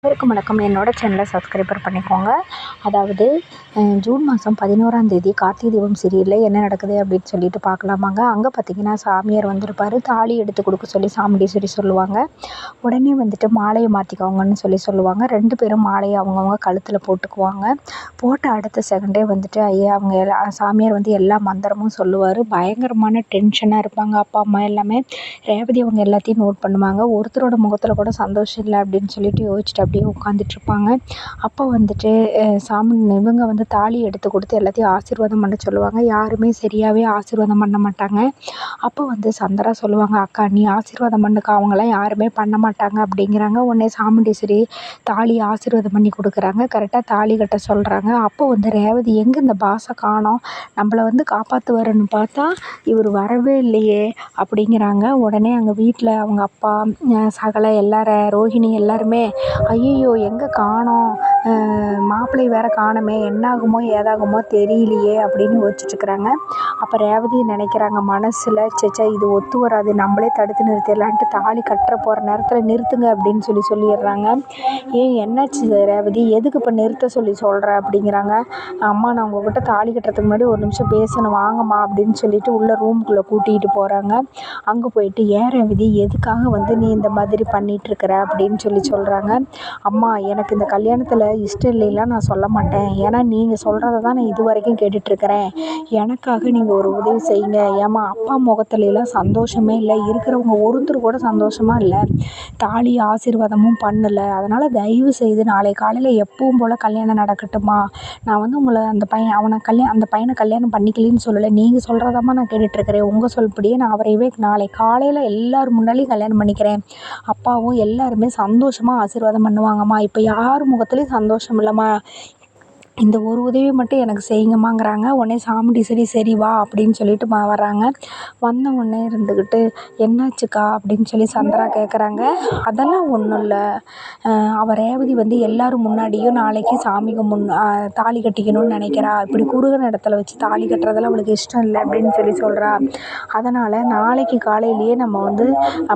அனைவருக்கும் வணக்கம். என்னோட சேனலை சப்ஸ்கிரைபர் பண்ணிக்கோங்க. அதாவது ஜூன் மாதம் 11ஆம் தேதி கார்த்திகை தீபம் சீரியலில் என்ன நடக்குது அப்படின்னு சொல்லிட்டு பார்க்கலாமாங்க. அங்கே பார்த்தீங்கன்னா சாமியார் வந்திருப்பார். தாலி எடுத்து கொடுக்க சொல்லி சாமுண்டீஸ்வரி சொல்லுவாங்க. உடனே வந்துட்டு மாலையை மாற்றிக்கோங்கன்னு சொல்லுவாங்க. 2 பேரும் மாலையை அவங்கவுங்க கழுத்தில் போட்டுக்குவாங்க. போட்ட அடுத்த செகண்டே வந்துட்டு ஐயா அவங்க சாமியார் வந்து எல்லா மந்திரமும் சொல்லுவார். பயங்கரமான டென்ஷனாக இருப்பாங்க அப்பா அம்மா எல்லாமே. ரேவதி அவங்க எல்லாத்தையும் நோட் பண்ணுவாங்க. ஒருத்தரோட முகத்தில் கூட சந்தோஷம் இல்லை அப்படின்னு சொல்லிட்டு யோசிச்சுட்டு அப்படியே உட்காந்துட்ருப்பாங்க. அப்போ வந்துட்டு இவங்க வந்து தாலி எடுத்து கொடுத்து எல்லாத்தையும் ஆசீர்வாதம் பண்ண சொல்லுவாங்க. யாருமே சரியாகவே ஆசீர்வாதம் பண்ண மாட்டாங்க. அப்போ வந்து சந்திரா சொல்லுவாங்க, அக்கா நீ ஆசீர்வாதம் பண்ணுக்கா, அவங்களாம் யாருமே பண்ண மாட்டாங்க அப்படிங்கிறாங்க. உடனே சாமுண்டீஸ்வரி தாலி ஆசீர்வாதம் பண்ணி கொடுக்குறாங்க. கரெக்டாக தாலி கட்ட சொல்கிறாங்க. அப்போ வந்து ரேவதி எங்கே இந்த பாஸை காணோம், நம்மளை வந்து காப்பாற்றுவாருன்னு பார்த்தா இவர் வரவே இல்லையே அப்படிங்கிறாங்க. உடனே அங்கே வீட்டில் அவங்க அப்பா சகல எல்லாரும் ரோஹிணி எல்லாருமே ஐயையோ எங்கே காணோம், மாப்பிள்ளை வேற காணுமே, என்னாகுமோ ஏதாகுமோ தெரியலையே அப்படின்னு யோசிச்சுட்ருக்குறாங்க. அப்போ ரேவதி நினைக்கிறாங்க மனசில், சேச்சா இது ஒத்து வராது, நம்மளே தடுத்து நிறுத்திடலான்ட்டு தாலி கட்டுற போகிற நேரத்தில் நிறுத்துங்க அப்படின்னு சொல்லிடுறாங்க. ஏன் என்னாச்சு ரேவதி, எதுக்கு இப்போ நிறுத்த சொல்கிற அப்படிங்கிறாங்க. அம்மா நான் உங்ககிட்ட தாலி கட்டுறதுக்கு முன்னாடி ஒரு நிமிஷம் பேசணும் வாங்கம்மா அப்படின்னு சொல்லிட்டு உள்ள ரூம்குள்ளே கூட்டிகிட்டு போகிறாங்க. அங்கே போயிட்டு ஏன் ரேவதி எதுக்காக வந்து நீ இந்த மாதிரி பண்ணிகிட்ருக்கிற அப்படின்னு சொல்கிறாங்க. அம்மா எனக்கு இந்த கல்யாணத்தில் இஷ்டம் இல்லைலாம் நான் சொல்ல மாட்டேன், ஏன்னா நீங்கள் சொல்கிறத தான் நான் இது வரைக்கும் கேட்டுட்ருக்கிறேன். எனக்காக நீங்கள் ஒரு உதவி செய்யுங்க. ஏம்மா அப்பா முகத்துலலாம் சந்தோஷமே இல்லை, இருக்கிறவங்க ஒருத்தர் கூட சந்தோஷமாக இல்லை, தாலி ஆசீர்வாதமும் பண்ணலை. அதனால் தயவு செய்து நாளை காலையில் எப்பவும் போல் கல்யாணம் நடக்கட்டுமா. நான் வந்து உங்களை அந்த பையனை கல்யாணம் பண்ணிக்கலின்னு சொல்லலை, நீங்கள் சொல்கிறதாம்மா நான் கேட்டுட்ருக்கிறேன். உங்கள் சொல்படியே நான் அவரையவே நாளை காலையில் எல்லோரும் முன்னாடியும் கல்யாணம் பண்ணிக்கிறேன். அப்பாவும் எல்லாருமே சந்தோஷமாக ஆசீர்வாதம் பண்ணுவாங்கம்மா. இப்போ யார் முகத்துலேயும் சந்தோஷம் இல்லைம்மா, இந்த ஒரு உதவி மட்டும் எனக்கு செய்யுங்கம்மாங்கிறாங்க. உடனே சாமுண்டீஸ்வரி சரி வா அப்படின்னு சொல்லிட்டு வராங்க. வந்த உடனே இருந்துக்கிட்டு என்னாச்சுக்கா அப்படின்னு சந்திரா கேட்குறாங்க. அதெல்லாம் ஒன்றும் இல்லை, அவள் ரேவதி வந்து எல்லோரும் முன்னாடியும் நாளைக்கு சாமிக்கு தாலி கட்டிக்கணும்னு நினைக்கிறா, இப்படி குறுகின இடத்துல வச்சு தாலி கட்டுறதெல்லாம் அவளுக்கு இஷ்டம் இல்லை அப்படின்னு சொல்கிறா. அதனால் நாளைக்கு காலையிலேயே நம்ம வந்து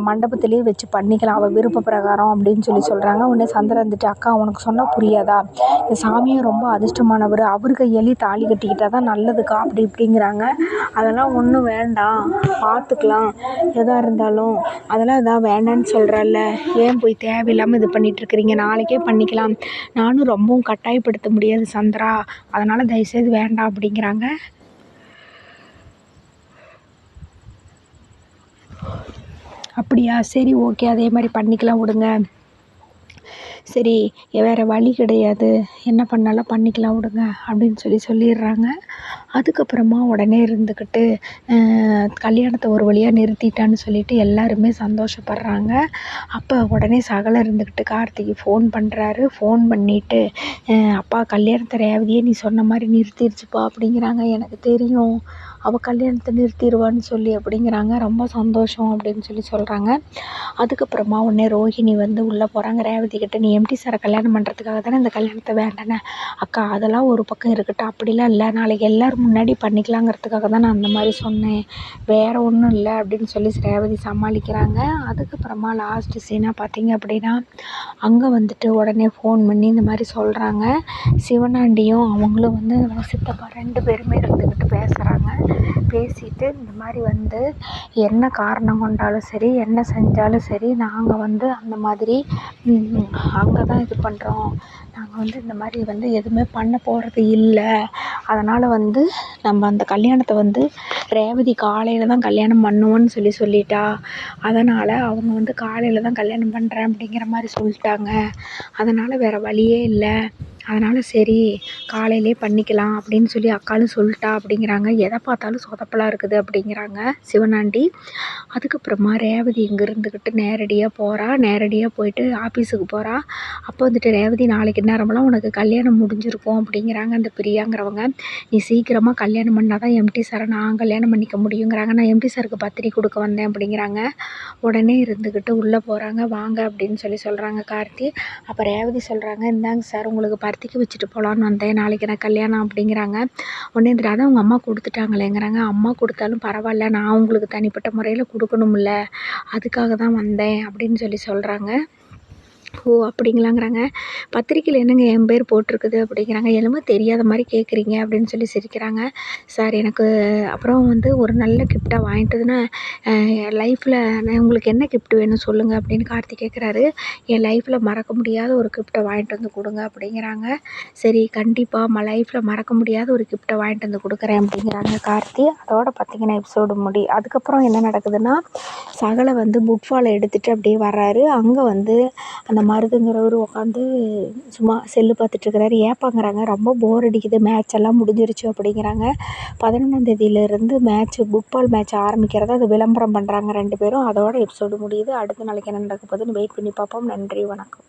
மண்டபத்திலேயே வச்சு பண்ணிக்கலாம் அவள் விருப்ப பிரகாரம் அப்படின்னு சொல்கிறாங்க. உடனே சந்திரா வந்துட்டு அக்கா உனக்கு சொன்னால் புரியாதா, இந்த சாமியை ரொம்ப அதிர்ஷ்டமானவர், அவர் கையாலே தாலி கட்டிக்கிட்டால் தான் நல்லதுக்கா அப்படி இப்படிங்கிறாங்க. அதெல்லாம் ஒன்றும் வேண்டாம், பார்த்துக்கலாம், எதாக இருந்தாலும் அதெல்லாம் எதாவது வேண்டான்னு சொல்கிறல்ல, ஏன் போய் தேவையில்லாமல் இது பண்ணிகிட்ருக்கிறீங்க, நாளைக்கே பண்ணிக்கலாம், நானும் ரொம்பவும் கட்டாயப்படுத்த முடியாது சந்திரா, அதனால் தயவுசெய்து வேண்டாம் அப்படிங்கிறாங்க. அப்படியா சரி ஓகே அதே மாதிரி பண்ணிக்கலாம் விடுங்க, சரி வேறு வழி கிடையாது, என்ன பண்ணாலும் பண்ணிக்கலாம் விடுங்க அப்படின்னு சொல்லிடுறாங்க. அதுக்கப்புறமா உடனே இருந்துக்கிட்டு கல்யாணத்தை ஒரு வழியாக நிறுத்திட்டான்னு சொல்லிட்டு எல்லாருமே சந்தோஷப்படுறாங்க. அப்போ உடனே சகல இருந்துக்கிட்டு கார்த்திக்கு ஃபோன் பண்ணுறாரு. ஃபோன் பண்ணிவிட்டு அப்பா கல்யாணத்தை ரேவதியே நீ சொன்ன மாதிரி நிறுத்திடுச்சுப்பா அப்படிங்கிறாங்க. எனக்கு தெரியும் அவள் கல்யாணத்தை நிறுத்திடுவான்னு சொல்லி அப்படிங்கிறாங்க. ரொம்ப சந்தோஷம் அப்படின்னு சொல்கிறாங்க. அதுக்கப்புறமா உடனே ரோஹிணி வந்து உள்ளே போகிறாங்க. ரேவதி கிட்ட நீ எம்டி சாரை கல்யாணம் பண்ணுறதுக்காக தானே இந்த கல்யாணத்தை வேண்டானே, அக்கா அதெல்லாம் ஒரு பக்கம் இருக்கட்டும், அப்படிலாம் இல்லை, நாளைக்கு எல்லோரும் முன்னாடி பண்ணிக்கலாங்கிறதுக்காக தான் நான் அந்த மாதிரி சொன்னேன், வேறு ஒன்றும் இல்லை அப்படின்னு ரேவதி சமாளிக்கிறாங்க. அதுக்கப்புறமா லாஸ்ட்டு சீனாக பார்த்தீங்க அப்படின்னா அங்கே வந்துட்டு உடனே ஃபோன் பண்ணி இந்த மாதிரி சொல்கிறாங்க. சிவனாண்டியும் அவங்களும் வந்து சித்தப்பா 2 பேருமே இருந்துக்கிட்டு பேசுகிறாங்க. பேசிட்டு இந்த மாதிரி வந்து என்ன காரணம் கொண்டாலும் சரி, என்ன செஞ்சாலும் சரி, நாங்கள் வந்து அந்த மாதிரி அங்கே தான் இது பண்ணுறோம், நாங்கள் வந்து இந்த மாதிரி வந்து எதுவுமே பண்ண போகிறது இல்லை, அதனால் வந்து நம்ம அந்த கல்யாணத்தை வந்து ரேவதி காலையில் தான் கல்யாணம் பண்ணுவோன்னு சொல்லிட்டா, அதனால் அவங்க வந்து காலையில் தான் கல்யாணம் பண்ணுறேன் அப்படிங்கிற மாதிரி சொல்லிட்டாங்க, அதனால் வேறு வழியே இல்லை, அதனால் சரி காலையிலே பண்ணிக்கலாம் அப்படின்னு அக்காலும் சொல்லிட்டா அப்படிங்கிறாங்க. எதை பார்த்தாலும் சொதப்பலாக இருக்குது அப்படிங்கிறாங்க சிவனாண்டி. அதுக்கப்புறமா ரேவதி இங்கே இருந்துக்கிட்டு நேரடியாக போயிட்டு ஆஃபீஸுக்கு போகிறா. அப்போ வந்துட்டு ரேவதி நாளைக்கு நேரமெல்லாம் உனக்கு கல்யாணம் முடிஞ்சிருக்கும் அப்படிங்கிறாங்க அந்த பிரியாங்கிறவங்க. நீ சீக்கிரமாக கல்யாணம் பண்ணால் தான் எம்டி சாரை நான் கல்யாணம் பண்ணிக்க முடியுங்கிறாங்க. நான் எம்டி சாருக்கு பத்திரிக்கை கொடுக்க வந்தேன் அப்படிங்கிறாங்க. உடனே இருந்துக்கிட்டு உள்ளே போகிறாங்க. வாங்க அப்படின்னு சொல்கிறாங்க கார்த்தி. அப்போ ரேவதி சொல்கிறாங்க, இந்தாங்க சார் உங்களுக்கு பத்திரிக்கை வச்சுட்டு போகலான்னு வந்தேன், நாளைக்கு எனக்கு கல்யாணம் அப்படிங்கிறாங்க. உடனே வந்துட்டு அதான் உங்கள் அம்மா கொடுத்துட்டாங்களேங்கிறாங்க. அம்மா கொடுத்தாலும் பரவாயில்ல, நான் உங்களுக்கு தனிப்பட்ட முறையில் கொடுக்கணும்ல, அதுக்காக தான் வந்தேன் அப்படின்னு சொல்கிறாங்க. ஓ! அப்படிங்களாங்கிறாங்க. பத்திரிக்கையில என்னங்க என் பேர் போட்டிருக்குது அப்படிங்கிறாங்க. என்னமோ தெரியாத மாரி கேட்குறீங்க அப்படின்னு சொல்லி சிரிக்கிறாங்க. சார் எனக்கு அப்புறம் வந்து ஒரு நல்ல கிஃப்ட்டா வாங்கிட்டு வந்து என் லைஃப்பில் நான் உங்களுக்கு என்ன கிஃப்ட் வேணும் சொல்லுங்க அப்படின்னு கார்த்தி கேட்குறாரு. என் லைஃப்பில் மறக்க முடியாத ஒரு கிஃப்ட்ட வாங்கிட்டு வந்து கொடுங்க அப்படிங்கிறாங்க. சரி கண்டிப்பா லைஃப்பில் மறக்க முடியாத ஒரு கிஃப்ட்ட வாங்கிட்டு வந்து கொடுக்குறேன் அப்படிங்கிறாங்க கார்த்தி. அதோட பார்த்தீங்கன்னா எபிசோடு அதுக்கப்புறம் என்ன நடக்குதுன்னா, சகலை வந்து புட்ஃபாலை எடுத்துகிட்டு அப்படியே வர்றாரு. அங்கே வந்து அந்த மருதுங்கிறவரு உட்காந்து சும்மா செல்லு பார்த்துட்ருக்குறாரு. ஏன்ப்பாங்கிறாங்க, ரொம்ப போர் அடிக்குது, மேட்ச் எல்லாம் முடிஞ்சிருச்சு அப்படிங்கிறாங்க. 11ஆம் தேதியிலேருந்து ஃபுட்பால் மேட்ச் ஆரம்பிக்கிறதா அது விளம்பரம் பண்ணுறாங்க 2 பேரும். அதோட எபிசோடு முடியுது. அடுத்த நாளைக்கு என்ன நடக்க போகுதுன்னு வெயிட் பண்ணி பார்ப்போம். நன்றி, வணக்கம்.